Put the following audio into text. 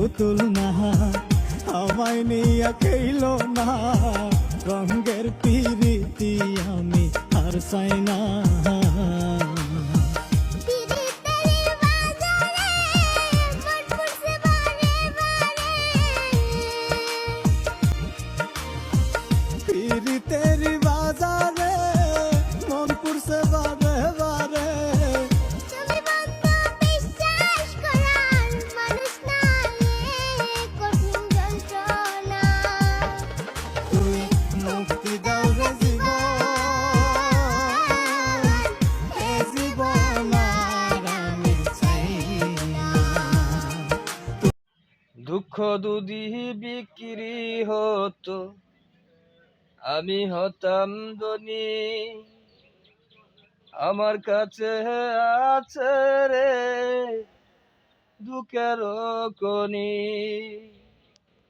পুতুল না, আমায় নিয়ে খেলো না, রঙের পিরিতি আমি আর চাই না। পিরিতের বাজারে মন পুরছে বারে বারে, তুমি মুক্তি দাও রে জীবন, এ জীবন আর আমি চাই না। দুঃখ দুধি বিক্রি হতো, আমি হতাম ধনী, আমার কাছে আছে রে দুঃখের খনি।